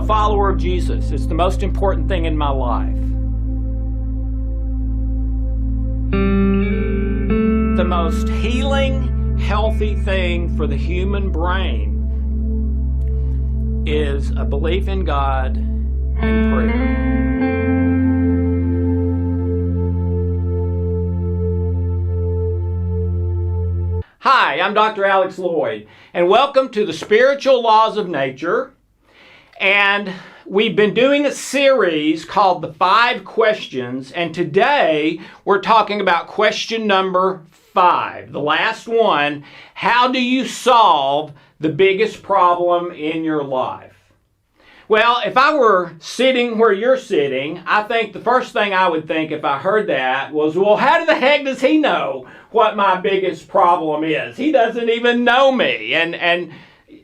a follower of Jesus. It's the most important thing in my life. The most healing, healthy thing for the human brain is a belief in God and prayer. Hi, I'm Dr. Alex Loyd, and welcome to the Spiritual Laws of Nature. And we've been doing a series called The 5 Questions, and today we're talking about question number 5, the last one. How do you solve the biggest problem in your life? Well, if I were sitting where you're sitting, I think the first thing I would think if I heard that was, well, how the heck does he know what my biggest problem is? He doesn't even know me.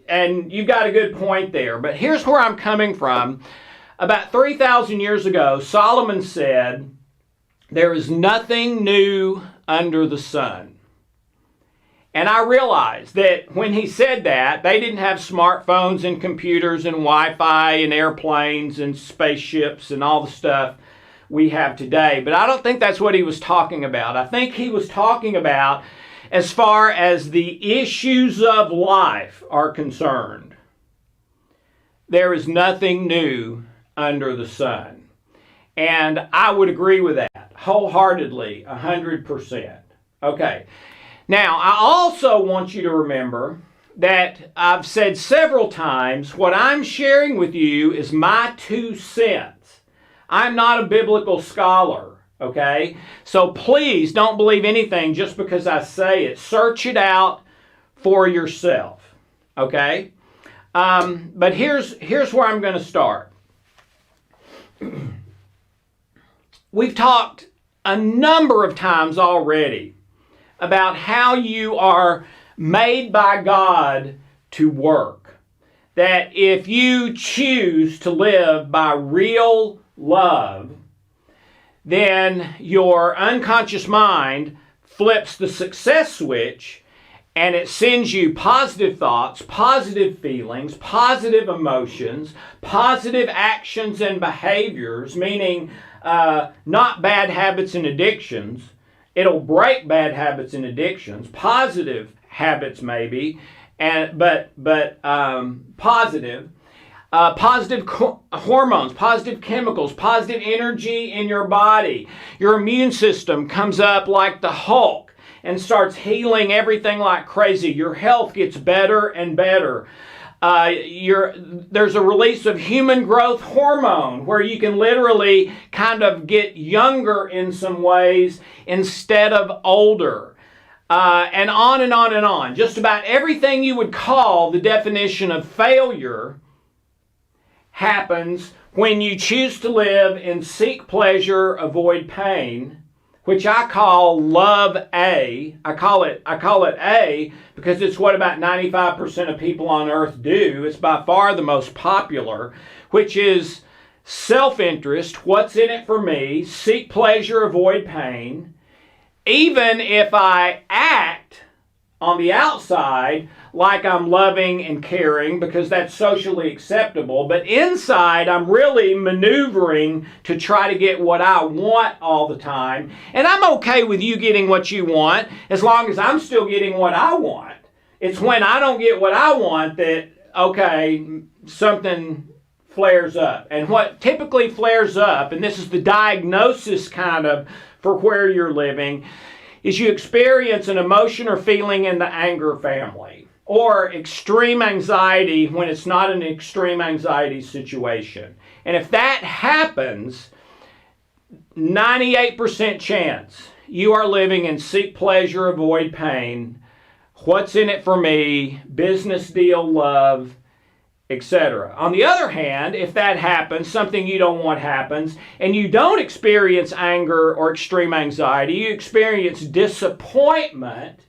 And you've got a good point there. But here's where I'm coming from. About 3,000 years ago, Solomon said, there is nothing new under the sun. And I realized that when he said that, they didn't have smartphones and computers and Wi-Fi and airplanes and spaceships and all the stuff we have today. But I don't think that's what he was talking about. I think he was talking about as far as the issues of life are concerned. There is nothing new under the sun. And I would agree with that wholeheartedly, 100%. Okay. Now, I also want you to remember that I've said several times, what I'm sharing with you is my 2 cents. I'm not a biblical scholar, okay? So please don't believe anything just because I say it. Search it out for yourself, okay? But here's where I'm going to start. We've talked a number of times already about how you are made by God to work. That if you choose to live by real love, then your unconscious mind flips the success switch and it sends you positive thoughts, positive feelings, positive emotions, positive actions and behaviors, meaning not bad habits and addictions. It'll break bad habits and addictions, positive habits maybe, but positive hormones, positive chemicals, positive energy in your body. Your immune system comes up like the Hulk and starts healing everything like crazy. Your health gets better and better. There's a release of human growth hormone where you can literally kind of get younger in some ways instead of older. And on and on and on. Just about everything you would call the definition of failure happens when you choose to live and seek pleasure, avoid pain, which I call love A. I call it A because it's what about 95% of people on earth do. It's by far the most popular, which is self-interest, what's in it for me, seek pleasure, avoid pain. Even if I act on the outside like I'm loving and caring because that's socially acceptable, but inside I'm really maneuvering to try to get what I want all the time. And I'm okay with you getting what you want as long as I'm still getting what I want. It's when I don't get what I want that, okay, something flares up. And what typically flares up, and this is the diagnosis kind of for where you're living, is you experience an emotion or feeling in the anger family, or extreme anxiety when it's not an extreme anxiety situation. And if that happens, 98% chance you are living in seek pleasure, avoid pain, what's in it for me, business deal, love, etc. On the other hand, if that happens, something you don't want happens, and you don't experience anger or extreme anxiety, you experience disappointment,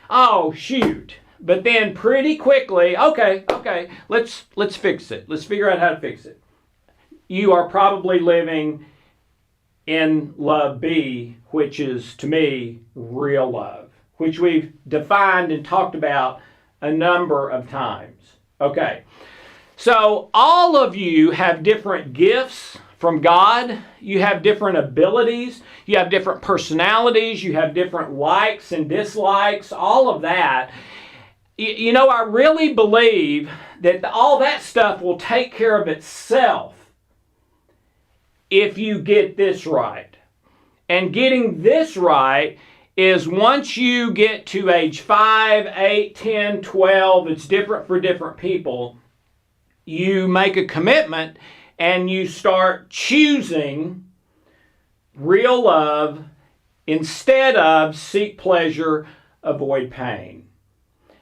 oh shoot. But then pretty quickly, okay, let's fix it. Let's figure out how to fix it. You are probably living in love B, which is, to me, real love, which we've defined and talked about a number of times. Okay, So all of you have different gifts from God. You have different abilities. You have different personalities. You have different likes and dislikes, all of that. You know, I really believe that all that stuff will take care of itself if you get this right. And getting this right is once you get to age 5, 8, 10, 12, it's different for different people, you make a commitment and you start choosing real love instead of seek pleasure, avoid pain.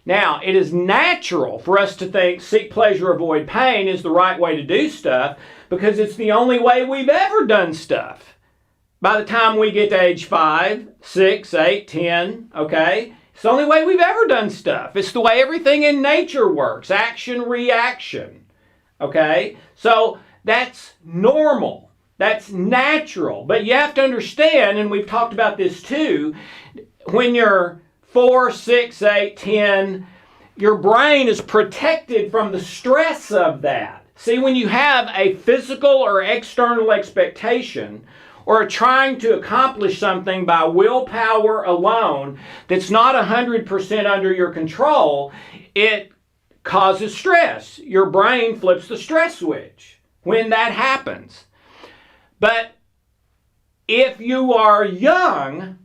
Now, it is natural for us to think seek pleasure, avoid pain is the right way to do stuff because it's the only way we've ever done stuff. By the time we get to age 5, 6, 8, 10, okay? It's the only way we've ever done stuff. It's the way everything in nature works, action, reaction, okay? So that's normal. That's natural. But you have to understand, and we've talked about this too, when you're 4, 6, 8, 10, your brain is protected from the stress of that. See, when you have a physical or external expectation or trying to accomplish something by willpower alone that's not 100% under your control, it causes stress. Your brain flips the stress switch when that happens. But if you are young,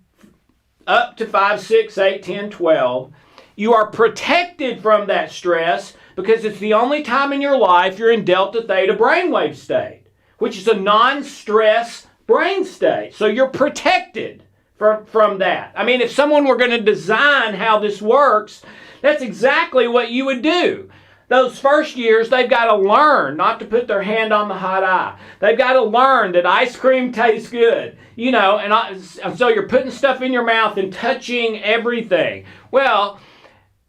up to 5, 6, 8, 10, 12, you are protected from that stress because it's the only time in your life you're in delta theta brainwave state, which is a non-stress brain state. So you're protected from that. I mean, if someone were going to design how this works, that's exactly what you would do. Those first years, they've got to learn not to put their hand on the hot eye. They've got to learn that ice cream tastes good. You know, and so you're putting stuff in your mouth and touching everything. Well,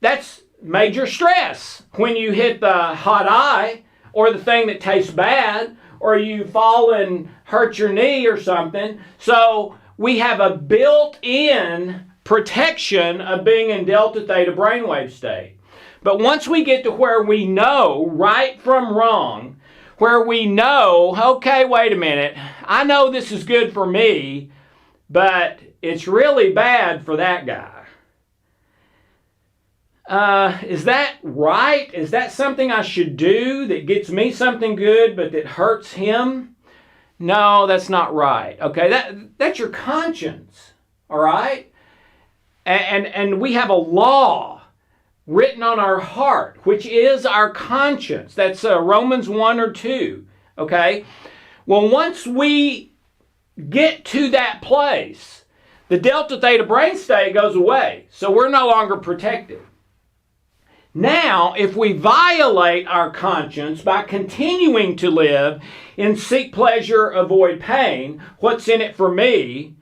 that's major stress when you hit the hot eye or the thing that tastes bad or you fall and hurt your knee or something. So we have a built-in protection of being in delta theta brainwave state. But once we get to where we know right from wrong, where we know, okay, wait a minute, I know this is good for me, but it's really bad for that guy. Is that right? Is that something I should do that gets me something good but that hurts him? No, that's not right. Okay, that's your conscience, all right? And we have a law written on our heart, which is our conscience. That's Romans 1 or 2, okay? Well, once we get to that place, the delta theta brain state goes away, so we're no longer protected. Now, if we violate our conscience by continuing to live in seek pleasure, avoid pain, what's in it for me,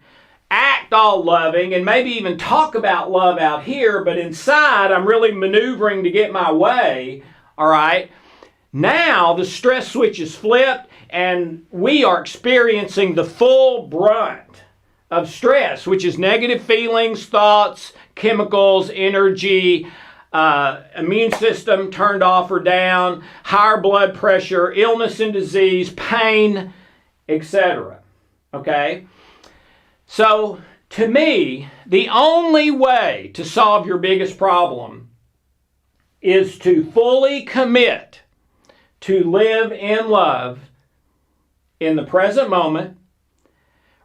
act all loving, and maybe even talk about love out here, but inside I'm really maneuvering to get my way, all right? Now the stress switch is flipped and we are experiencing the full brunt of stress, which is negative feelings, thoughts, chemicals, energy, immune system turned off or down, higher blood pressure, illness and disease, pain, etc. Okay? So, to me, the only way to solve your biggest problem is to fully commit to live in love in the present moment,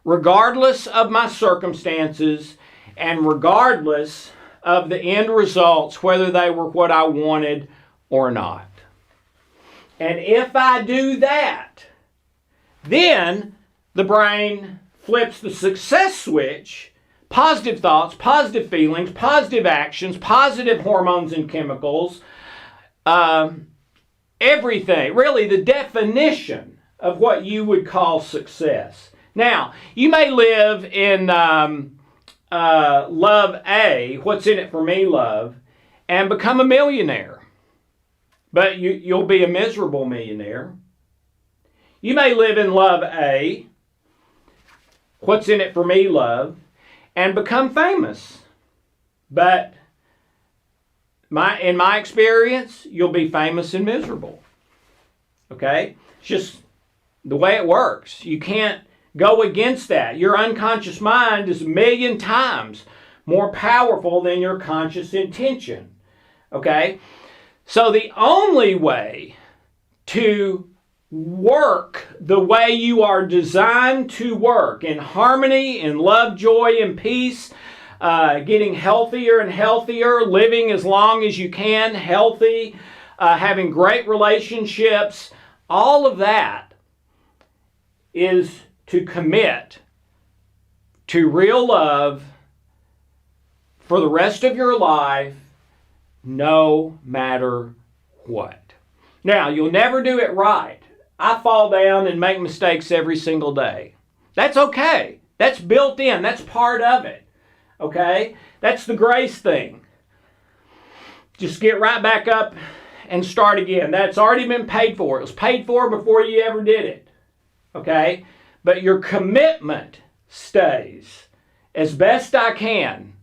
regardless of my circumstances and regardless of the end results, whether they were what I wanted or not. And if I do that, then the brain flips the success switch, positive thoughts, positive feelings, positive actions, positive hormones and chemicals, everything, really the definition of what you would call success. Now, you may live in love A, what's in it for me love, and become a millionaire. But you'll be a miserable millionaire. You may live in love A, what's in it for me love, and become famous. But in my experience, you'll be famous and miserable. Okay? It's just the way it works. You can't go against that. Your unconscious mind is 1,000,000 times more powerful than your conscious intention. Okay? So the only way to work the way you are designed to work, in harmony, in love, joy, and peace, getting healthier and healthier, living as long as you can, healthy, having great relationships, all of that is to commit to real love for the rest of your life, no matter what. Now, you'll never do it right. I fall down and make mistakes every single day. That's okay. That's built in. That's part of it. Okay? That's the grace thing. Just get right back up and start again. That's already been paid for. It was paid for before you ever did it. Okay? But your commitment stays as best I can,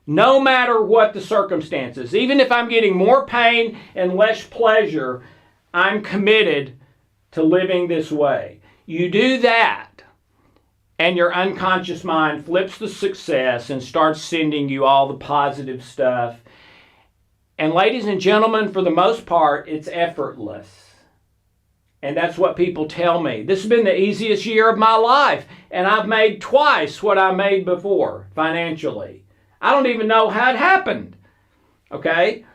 no matter what the circumstances. Even if I'm getting more pain and less pleasure, I'm committed to living this way. You do that, and your unconscious mind flips the success and starts sending you all the positive stuff. And ladies and gentlemen, for the most part, it's effortless. And that's what people tell me. This has been the easiest year of my life, and I've made twice what I made before financially. I don't even know how it happened. Okay?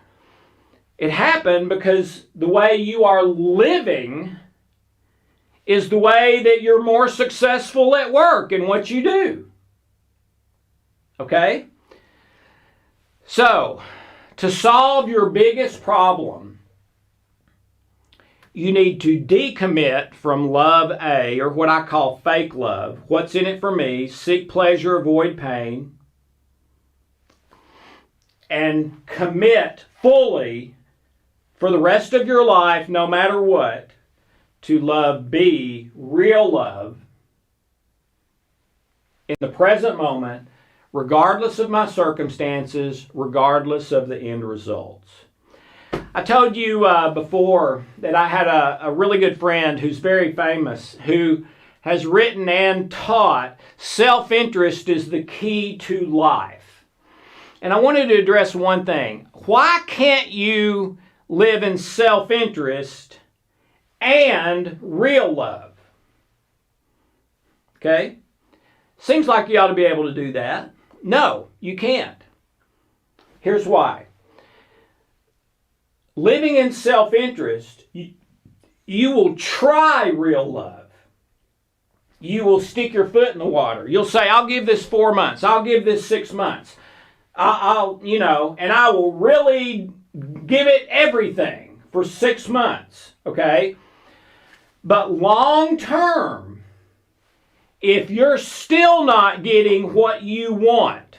It happened because the way you are living is the way that you're more successful at work in what you do. Okay? So, to solve your biggest problem, you need to decommit from love A, or what I call fake love. What's in it for me? Seek pleasure, avoid pain. And commit fully for the rest of your life, no matter what, to love B, real love, in the present moment, regardless of my circumstances, regardless of the end results. I told you before that I had a really good friend who's very famous, who has written and taught self-interest is the key to life. And I wanted to address one thing. Why can't you live in self-interest and real love? Okay? Seems like you ought to be able to do that. No, you can't. Here's why. Living in self-interest, you will try real love. You will stick your foot in the water. You'll say, I'll give this 4 months. I'll give this 6 months. And I will really give it everything for 6 months, okay? But long term, if you're still not getting what you want,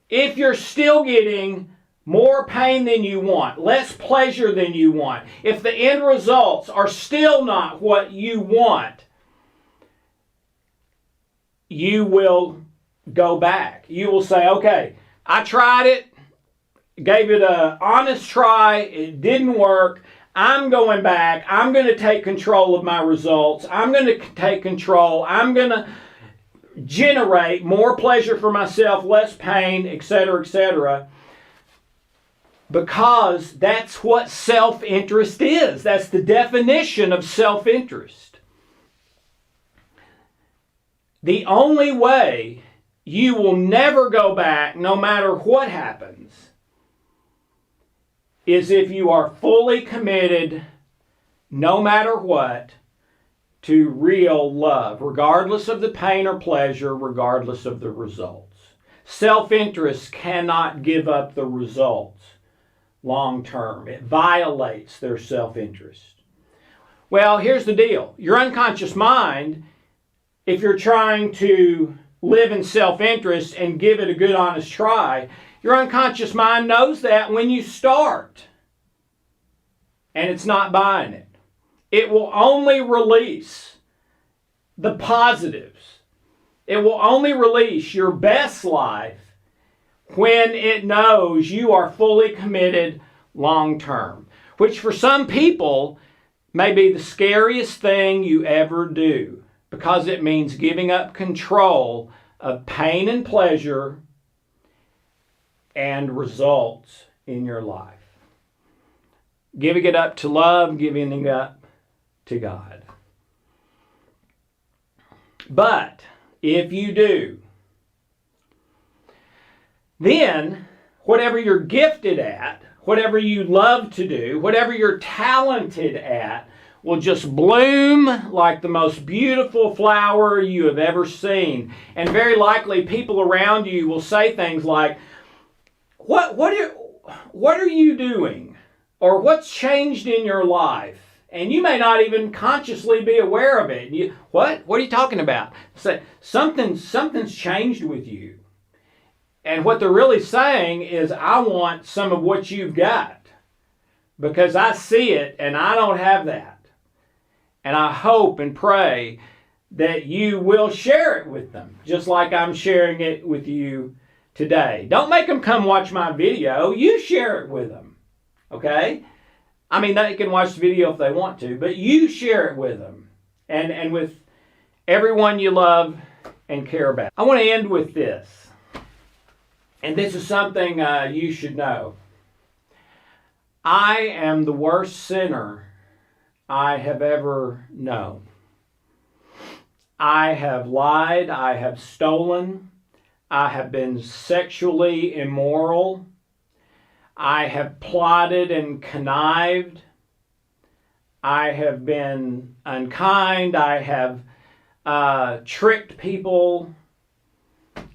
if you're still getting more pain than you want, less pleasure than you want, if the end results are still not what you want, you will go back. You will say, okay, I tried it, gave it an honest try, it didn't work, I'm going back, I'm going to take control of my results, I'm going to take control, I'm going to generate more pleasure for myself, less pain, etc., etc., because that's what self-interest is. That's the definition of self-interest. The only way you will never go back, no matter what happens, is if you are fully committed, no matter what, to real love, regardless of the pain or pleasure, regardless of the results. Self-interest cannot give up the results long term. It violates their self-interest. Well, here's the deal. Your unconscious mind, if you're trying to live in self-interest and give it a good, honest try, your unconscious mind knows that when you start. And it's not buying it. It will only release the positives. It will only release your best life when it knows you are fully committed long term. Which for some people may be the scariest thing you ever do because it means giving up control of pain and pleasure and results in your life. Giving it up to love, giving it up to God. But if you do, then whatever you're gifted at, whatever you love to do, whatever you're talented at, will just bloom like the most beautiful flower you have ever seen. And very likely people around you will say things like, what are you doing? Or what's changed in your life? And you may not even consciously be aware of it. What are you talking about? Say, something's changed with you. And what they're really saying is, I want some of what you've got. Because I see it and I don't have that. And I hope and pray that you will share it with them, just like I'm sharing it with you today. Don't make them come watch my video. You share it with them. Okay? I mean, they can watch the video if they want to, but you share it with them and with everyone you love and care about. I want to end with this. And this is something you should know. I am the worst sinner I have ever known. I have lied. I have stolen. I have been sexually immoral. I have plotted and connived. I have been unkind. I have tricked people.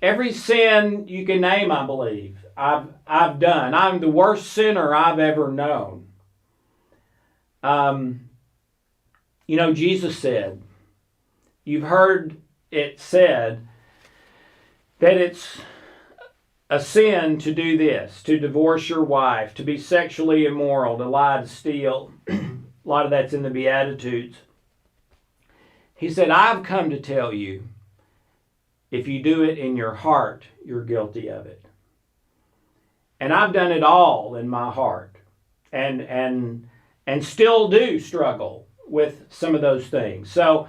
Every sin you can name, I believe, I've done. I'm the worst sinner I've ever known. Jesus said, you've heard it said that it's a sin to do this, to divorce your wife, to be sexually immoral, to lie, to steal. A lot of that's in the Beatitudes. He said, I've come to tell you, if you do it in your heart, you're guilty of it. And I've done it all in my heart. And still do struggle with some of those things. So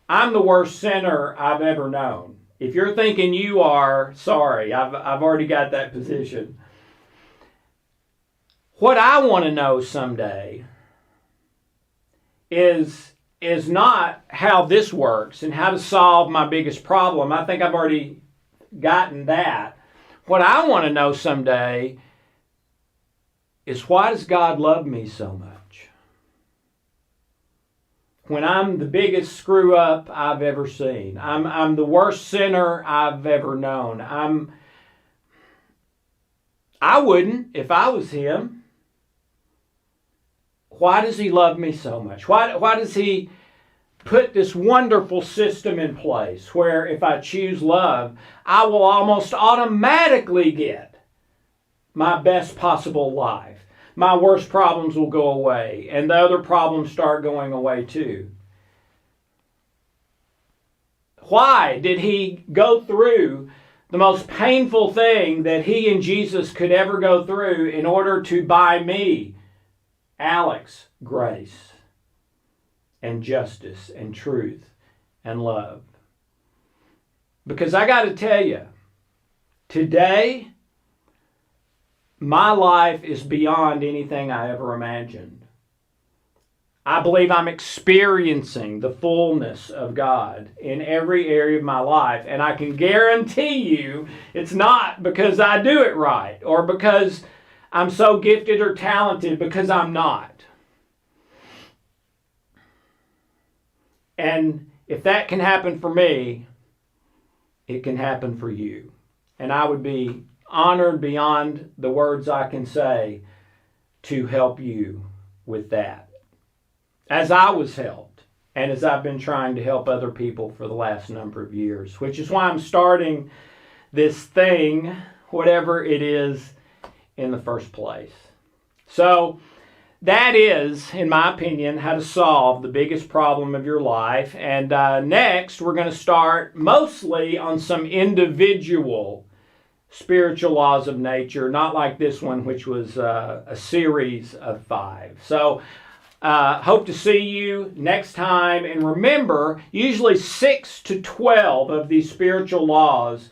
I'm the worst sinner I've ever known. If you're thinking you are, sorry, I've already got that position. What I want to know someday is not how this works and how to solve my biggest problem. I think I've already gotten that. What I want to know someday is, why does God love me so much? When I'm the biggest screw up I've ever seen. I'm the worst sinner I've ever known. I wouldn't if I was him. Why does he love me so much? Why does he put this wonderful system in place where if I choose love, I will almost automatically get my best possible life? My worst problems will go away, and the other problems start going away too. Why did he go through the most painful thing that he and Jesus could ever go through in order to buy me, Alex, grace and justice and truth and love? Because I got to tell you, today, my life is beyond anything I ever imagined. I believe I'm experiencing the fullness of God in every area of my life. And I can guarantee you it's not because I do it right or because I'm so gifted or talented, because I'm not. And if that can happen for me, it can happen for you. And I would be honored beyond the words I can say to help you with that, as I was helped and as I've been trying to help other people for the last number of years, which is why I'm starting this thing, whatever it is, in the first place. So that is, in my opinion, how to solve the biggest problem of your life. And next, we're going to start mostly on some individual spiritual laws of nature, not like this one, which was a series of 5. So Hope to see you next time. And remember, usually 6 to 12 of these spiritual laws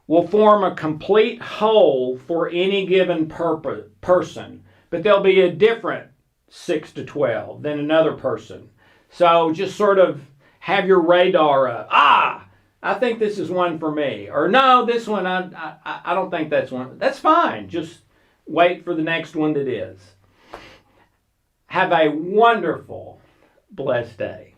will form a complete whole for any given person. But there'll be a different 6 to 12 than another person. So just sort of have your radar up. I think this is one for me. Or no, this one, I don't think that's one. That's fine. Just wait for the next one that is. Have a wonderful, blessed day.